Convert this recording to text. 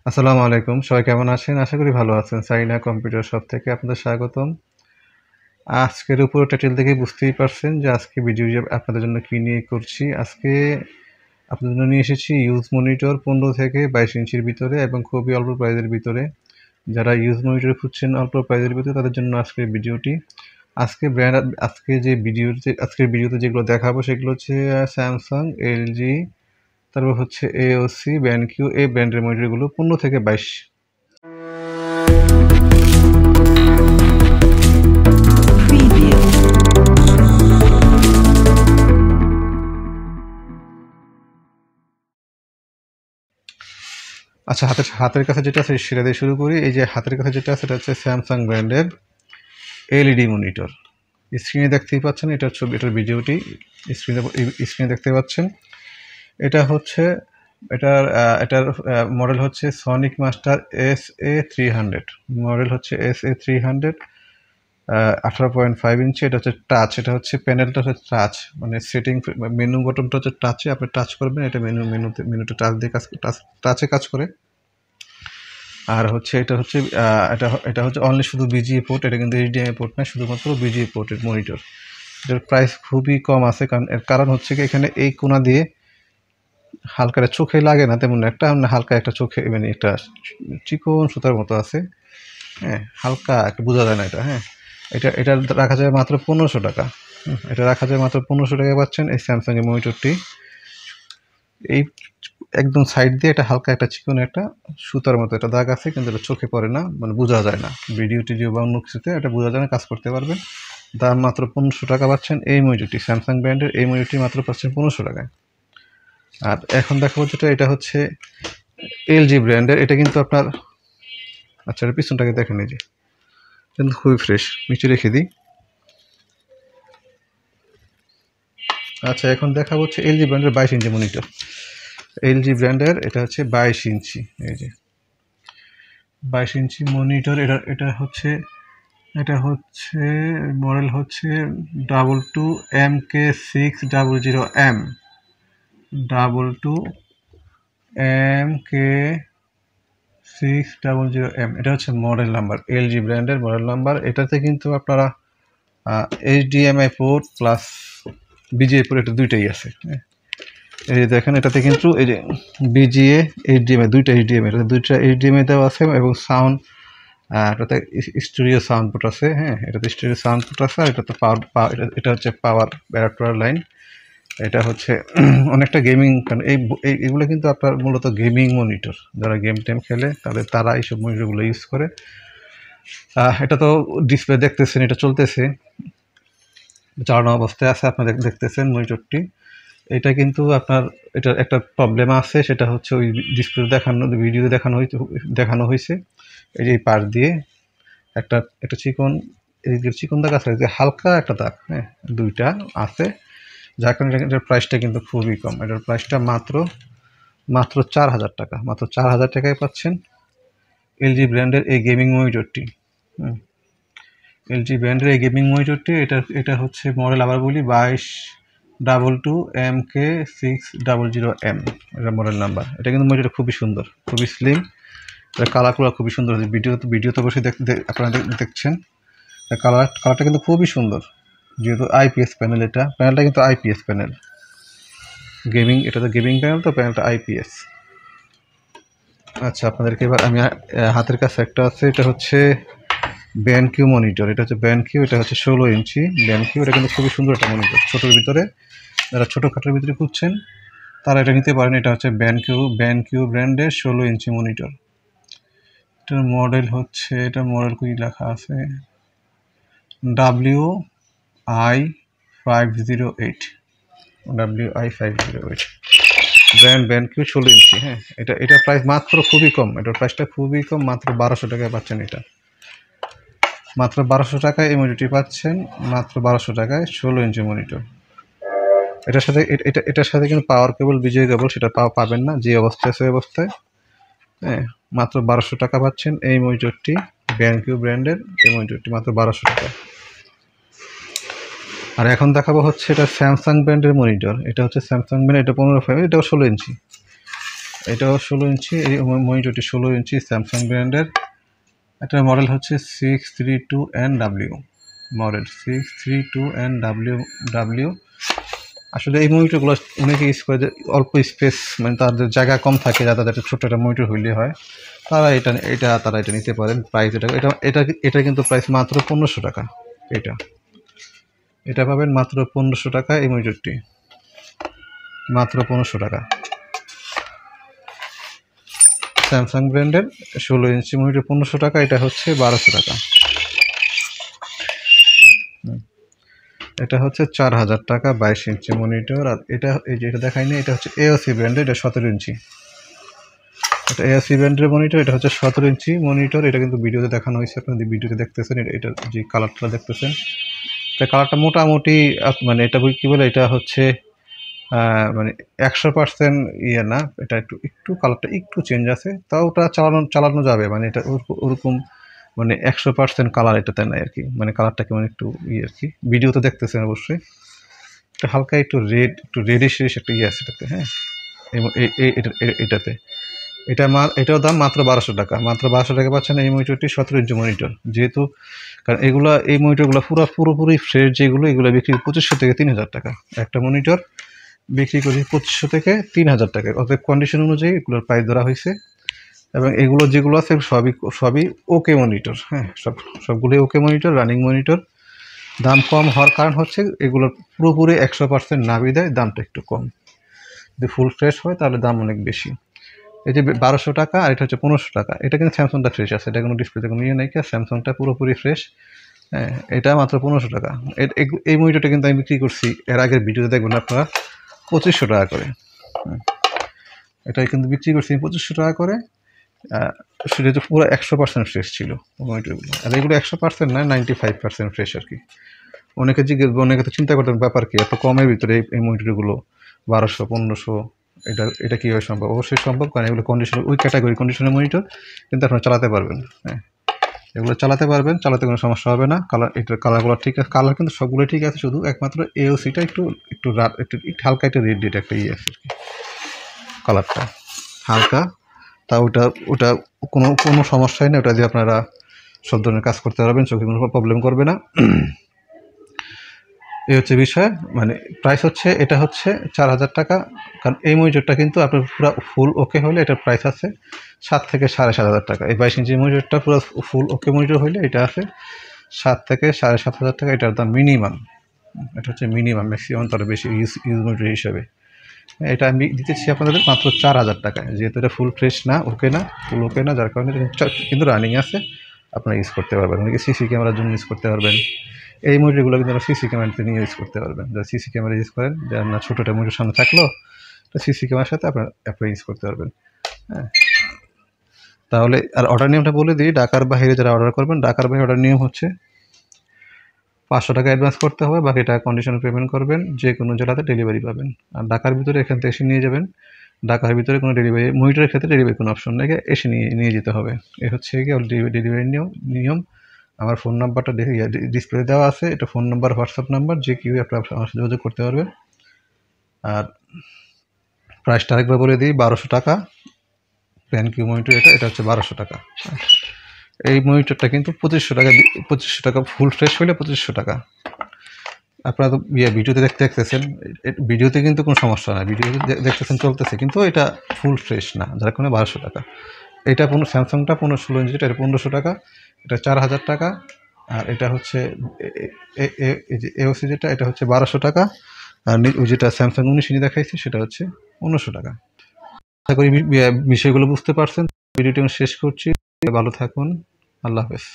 আসসালামু আলাইকুম। সবাই কেমন আছেন? আশা করি ভালো আছেন। সাইনা কম্পিউটার শপ থেকে আপনাদের স্বাগতম। আজকের উপর টাইটেল দেখেই বুঝতেই পারছেন যে আজকে ভিডিও আপনাদের জন্য কি নিয়ে করছি। আজকে আপনাদের জন্য নিয়ে এসেছি ইউজ মনিটর 15 থেকে 22 ইঞ্চির ভিতরে এবং খুবই অল্প প্রাইসের ভিতরে। যারা ইউজ মনিটর খুঁজছেন অল্প প্রাইসের ভিতরে তাদের জন্য আজকের ভিডিওটি। আজকের ভিডিওতে যেগুলো দেখাবো সেগুলো হচ্ছে স্যামসাং, এলজি, তারপর হচ্ছে এওসি, ব্যানকিউ এই ব্র্যান্ডের মনিটরগুলো 15 থেকে 22। আচ্ছা, হাতের কাছে যেটা আছে সেটা দিয়ে শুরু করি। এই যে হাতের কাছে যেটা আছে সেটা হচ্ছে স্যামসাং ব্র্যান্ডের এলইডি মনিটর। স্ক্রিনে দেখতেই পাচ্ছেন এটার ছবি, এটার ভিডিওটি স্ক্রিনে দেখতে পাচ্ছেন। এটা হচ্ছে এটার মডেল হচ্ছে সনিক মাস্টার SA300। মডেল হচ্ছে SA300, 18.5 ইঞ্চি। এটা হচ্ছে টাচ, এটা হচ্ছে প্যানেলটা হচ্ছে টাচ, মানে সেটিং মেনু বটনটা হচ্ছে টাচে, আপনি টাচ করবেন, এটা মেনুতে টাচ দিয়ে টাচে কাজ করে। আর হচ্ছে এটা হচ্ছে অনলি শুধু বিজিএ পোর্ট, এটা কিন্তু এইচডিএমআই পোর্ট না, শুধুমাত্র বিজিএ পোর্টের মনিটর। এটার প্রাইস খুবই কম আছে, এর কারণ হচ্ছে কি এখানে এই কোণা দিয়ে হালকা চোখে লাগে না তেমন একটা, হালকা একটা চোখে মানে একটা চিকন সুতার মতো আছে, হ্যাঁ, হালকা একটা বোঝা যায় না এটা। হ্যাঁ, এটা রাখা যায় মাত্র 1500 টাকা। এটা রাখা যায় মাত্র 1500 টাকায় পাচ্ছেন এই স্যামসাং এর মনিটরটি। এই একদম সাইড দিয়ে এটা হালকা একটা চিকন একটা সুতার মতো একটা দাগ আছে, কিন্তু এটা চোখে পড়ে না, মানে বোঝা যায় না, ভিডিও টিডিও বা অন্য কিছুতে এটা বোঝা যায় না, কাজ করতে পারবেন। দাম মাত্র 1500 টাকা পাচ্ছেন এই মনিটরটি, স্যামসাং ব্র্যান্ডের এই মনিটরটি মাত্র পাচ্ছেন 1500 টাকায়। আর এখন দেখাবো যেটা, এটা হচ্ছে এলজি ব্র্যান্ডের। এটা কিন্তু আপনার, আচ্ছা এর পিছনটাকে দেখেন, এই যে কিন্তু খুবই ফ্রেশ, নিচে রেখে দিই। আচ্ছা, এখন দেখাবো হচ্ছে এলজি ব্র্যান্ডের 22 ইঞ্চি মনিটর। এলজি ব্র্যান্ডের এটা হচ্ছে 22 ইঞ্চি, এই যে 22 ইঞ্চি মনিটর। এটা হচ্ছে মডেল হচ্ছে 22MK600M, 22MK600M, এটা হচ্ছে মডেল নাম্বার, এলজি ব্র্যান্ডের মডেল নাম্বার। এটাতে কিন্তু আপনারা HDMI port plus VGA port, এটা দুইটাই আছে। এই যে দেখেন, এটাতে কিন্তু এই যে বিজিএ, এইচডিএমআই, দুইটা এইচডিএমআই দেওয়া আছে এবং সাউন্ড, এটাতে স্টুডিও সাউন্ড পোর্ট আছে। হ্যাঁ, এটাতে স্টুডিও সাউন্ড পোর্ট আছে। আর এটাতে পাওয়ার, এটা হচ্ছে পাওয়ার অ্যাডাপ্টার লাইন। এটা হচ্ছে অনেকটা গেমিং, কারণ এইগুলো কিন্তু আপনার মূলত গেমিং মনিটর, যারা গেম টেম খেলে তারা এইসব মনিটরগুলো ইউজ করে। এটা তো ডিসপ্লে দেখতেছেন, এটা চলতেছে, চালানো অবস্থায় আছে, আপনারা দেখতেছেন মনিটরটি। এটা কিন্তু আপনার, এটার একটা প্রবলেম আছে, সেটা হচ্ছে ওই ডিসপ্লে ভিডিওতে দেখানো হয়েছে। এই যে পাশ দিয়ে একটা চিকন দাগ আছে, যে হালকা একটা দাগ, হ্যাঁ, দুইটা আছে, যার কারণে এটার প্রাইসটা কিন্তু খুবই কম। এটার প্রাইসটা মাত্র 4000 টাকা, মাত্র 4000 টাকায় পাচ্ছেন এলজি ব্র্যান্ডের এই গেমিং মনিটরটি। এলজি ব্র্যান্ডের এই গেমিং মনিটরটি, এটা হচ্ছে মডেল, আবার বলি, 22MK600M, এটা মডেল নাম্বার। এটা কিন্তু মনিটরটা খুবই সুন্দর, খুবই স্লিম, এটা কালারগুলো খুবই সুন্দর। ভিডিওতে বসে আপনারা দেখছেন, কালারটা কিন্তু খুবই সুন্দর, যেহেতু আইপিএস প্যানেল, প্যানেলটা কিন্তু আইপিএস প্যানেল, এটা তো গেমিং প্যানেল, তো প্যানেলটা আইপিএস। আচ্ছা, আপনাদেরকে এবার আমি হাতের কাছে একটা আছে, এটা হচ্ছে ব্যানকিউ মনিটর। এটা হচ্ছে ব্যানকিউ, এটা হচ্ছে 16 ইঞ্চি ব্যানকিউ। এটা কিন্তু খুবই সুন্দর একটা মনিটর, ছোটোর ভিতরে, যারা ছোটোখাটোর ভিতরে খুঁজছেন তারা এটা নিতে পারেন। এটা হচ্ছে ব্যানকিউ ব্র্যান্ডের 16 ইঞ্চি মনিটর। এটার মডেল হচ্ছে, এটা মডেল কি লেখা আছে, WI508, WI508 ব্যানকিউ 16 ইঞ্চি। হ্যাঁ, এটার প্রাইস মাত্র খুবই কম, এটার প্রাইসটা খুবই কম, মাত্র 1200 টাকায় পাচ্ছেন। এটা মাত্র 1200 টাকায় এই মনিটরটি পাচ্ছেন, মাত্র 1200 টাকায় 16 ইঞ্চি মনিটর। এটার সাথে কিন্তু পাওয়ার কেবল, বিজয়ী কেবল, সেটা পাবেন না, যে অবস্থায় আছে অবস্থায়। হ্যাঁ, মাত্র 1200 টাকা পাচ্ছেন এই মনিটরটি, ব্যানকিউ ব্র্যান্ডের এই মনিটরটি মাত্র 1200 টাকা। আর এখন দেখাবো হচ্ছে এটা স্যামসাং ব্র্যান্ডের মনিটর। এটা হচ্ছে স্যামসাং ব্র্যান্ড, এটা 15, এটাও 16 ইঞ্চি। এটাও 16 ইঞ্চি, এই মনিটরটি 16 ইঞ্চি স্যামসাং ব্র্যান্ডের। এটার মডেল হচ্ছে 632NW, মডেল 632NW। আসলে এই মনিটরগুলো অনেকে ইউজ করে যে অল্প স্পেস, মানে তাদের জায়গা কম থাকে, যা তাদের ছোট্ট একটা মনিটর হইলে হয়, তারা এটা নিতে পারেন। প্রাইস এটা কিন্তু প্রাইস মাত্র 1500 টাকা। এটা পাবেন মাত্র 1500 টাকা। এই মনিটরটি মাত্র 1500 টাকা। স্যামসাং ব্র্যান্ডের 16 ইঞ্চি মনিটর 1500 টাকা। এটা হচ্ছে 1200 টাকা। এটা হচ্ছে 4000 টাকা 22 ইঞ্চি মনিটর। আর এটা এই যে এটা দেখাইনি, এটা হচ্ছে এওসি ব্র্যান্ডের, এটা 17 ইঞ্চি। এটা এওসি ব্র্যান্ডের মনিটর, এটা হচ্ছে 17 ইঞ্চি মনিটর। এটা কিন্তু ভিডিওতে দেখানো হয়েছে, আপনাদের ভিডিওতে দেখতেছেন। এটা যে কালারটা দেখতেছেন, এটা কালারটা মোটামুটি মানে এটা কি বলে, এটা হচ্ছে মানে 100% ইয়ে না, এটা একটু কালারটা একটু চেঞ্জ আছে, তাও ওটা চালানো যাবে। মানে এটা ওরকম মানে 100% কালার এটাতে নাই আর কি। মানে কালারটা কেমন একটু ইয়ে আর কি, ভিডিওতে দেখতেছেন অবশ্যই। এটা হালকা একটু রেডিশ একটা ইয়ে আছে এটাতে, হ্যাঁ। এবং এটাতে এটাও দাম মাত্র 1200 টাকা। মাত্র 1200 টাকা পাচ্ছেন এই মনিটরটি, 17 ইঞ্চি মনিটর। যেহেতু কারণ এই মনিটরগুলো পুরোপুরি ফ্রেশ, যেগুলো এগুলো বিক্রি 2500 থেকে 3000 টাকা। একটা মনিটর বিক্রি করি 2500 থেকে 3000 টাকা। অতএব কন্ডিশন অনুযায়ী এগুলোর প্রাইস ধরা হয়েছে। এবং এগুলো যেগুলো আছে সবই ওকে মনিটর, হ্যাঁ। সবগুলোই ওকে মনিটর, রানিং মনিটর। দাম কম হওয়ার কারণ হচ্ছে এগুলোর পুরোপুরি 100% না বিদায় দামটা একটু কম। যদি ফুল ফ্রেশ হয় তাহলে দাম অনেক বেশি। এই যে 1200 টাকা, আর এটা হচ্ছে 1500 টাকা। এটা কিন্তু স্যামসাংটা ফ্রেশ আছে, এটা কোনো ডিসপ্লেতে কোনো ইয়ে নেই, স্যামসাংটা পুরোপুরি ফ্রেশ। হ্যাঁ, এটা মাত্র 1500 টাকা। এই মনিটরটা কিন্তু আমি বিক্রি করছি, এর আগের ভিডিওতে দেখবেন আপনারা, 2500 টাকা করে। এটা কিন্তু বিক্রি করছি 2500 টাকা করে। সেটা তো পুরো 100% ফ্রেশ ছিল মনিটরগুলো। আর এগুলো 100% না, 95% ফ্রেশ আর কি। অনেকে তো চিন্তা করতেন ব্যাপার কি, এত কমের ভিতরে এই মনিটরগুলো 1200 1500, এটা কীভাবে সম্ভব? অবশ্যই সম্ভব, কারণ এগুলো কন্ডিশনার, ওই ক্যাটাগরি কন্ডিশনের মনিটর, কিন্তু আপনারা চালাতে পারবেন। হ্যাঁ, এগুলো চালাতে পারবেন, চালাতে কোনো সমস্যা হবে না। এটার কালারগুলো ঠিক আছে, কালার কিন্তু সবগুলো ঠিক আছে, শুধু একমাত্র এওসিটা একটু হালকা একটা রেড একটা ইয়ে আছে আর কি, কালারটা হালকা। তা ওটা কোনো সমস্যাই নেই, ওটা দিয়ে আপনারা সব ধরনের কাজ করতে পারবেন, চোখে কোনো প্রবলেম করবে না। এই হচ্ছে বিষয়। মানে প্রাইস হচ্ছে, এটা হচ্ছে 4000 টাকা। কারণ এই মনিটরটা কিন্তু আপনার পুরো ফুল ওকে হলে এটার প্রাইস আছে 7 থেকে 7500 টাকা। এই 22 ইঞ্চি মনিটরটা পুরো ফুল ওকে মনিটর হলে এটা আছে 7 থেকে 7500 টাকা। এটার দাম মিনিমাম, এটা হচ্ছে মিনিমাম, ম্যাক্সিমাম তার বেশি ইউজ মনিটর হিসাবে। এটা আমি দিতেছি আপনাদের মাত্র 4000 টাকায়। যেহেতু এটা ফুল ফ্রেশ না, ফুল ওকে না, যার কারণে কিন্তু রানিং আছে, আপনারা ইউজ করতে পারবেন। অনেকে সিসি ক্যামেরার জন্য ইউজ করতে পারবেন। এই মনিটরগুলো কিন্তু আমরা সিসি ক্যামেরাতে নিয়ে ইউজ করতে পারবেন। যারা সিসি ক্যামেরা ইউজ করেন, যে আপনার ছোটোটা মনিটর সামনে থাকলো, তো সিসি ক্যামেরার সাথে আপনারা ইউজ করতে পারবেন। হ্যাঁ, তাহলে আর অর্ডার নিয়মটা বলে দিই। ঢাকার বাইরে যারা অর্ডার করবেন, ঢাকার বাইরে অর্ডার নিয়ম হচ্ছে 500 টাকা অ্যাডভান্স করতে হবে, বাকি টাকা কন্ডিশনে পেমেন্ট করবেন। যে কোনো জেলাতে ডেলিভারি পাবেন। আর ঢাকার ভিতরে এখান থেকে এসে নিয়ে যাবেন। ঢাকার ভিতরে কোনো মনিটরের ক্ষেত্রে ডেলিভারি কোনো অপশন নেই, এসে নিয়ে যেতে হবে। এ হচ্ছে গিয়ে ডেলিভারি নিয়ম। আমার ফোন নাম্বারটা ডিসপ্লে দেওয়া আছে, এটা ফোন নাম্বার, হোয়াটসঅ্যাপ নাম্বার, যে কেউ আপনার আমার সাথে যোগাযোগ করতে পারবেন। আর প্রাইসটা আরেকবার বলে দিই, 1200 টাকা। প্যান কিউ মনিটর এটা হচ্ছে 1200 টাকা। এই মনিটরটা কিন্তু 2500 টাকা ফুল ফ্রেশ হলে 2500 টাকা। আপনারা তো ভিডিওতে দেখতেছেন, ভিডিওতে কিন্তু কোনো সমস্যা নাই, ভিডিওতে দেখতেছেন চলতেছে, কিন্তু এটা ফুল ফ্রেশ না, যার কারণে 1200 টাকা। এটা স্যামসাংটা 16 ইঞ্চি, এটা 1500 টাকা। এটা 4000 টাকা। আর এটা হচ্ছে এওসি যেটা, এটা হচ্ছে 1200 টাকা। আর ওই যেটা স্যামসাং 19 ইঞ্চি দেখাইছি, সেটা হচ্ছে 1500 টাকা। আশা করি বিষয়গুলো বুঝতে পারছেন। ভিডিওটি শেষ করছি। ভালো থাকুন, আল্লাহ হাফেজ।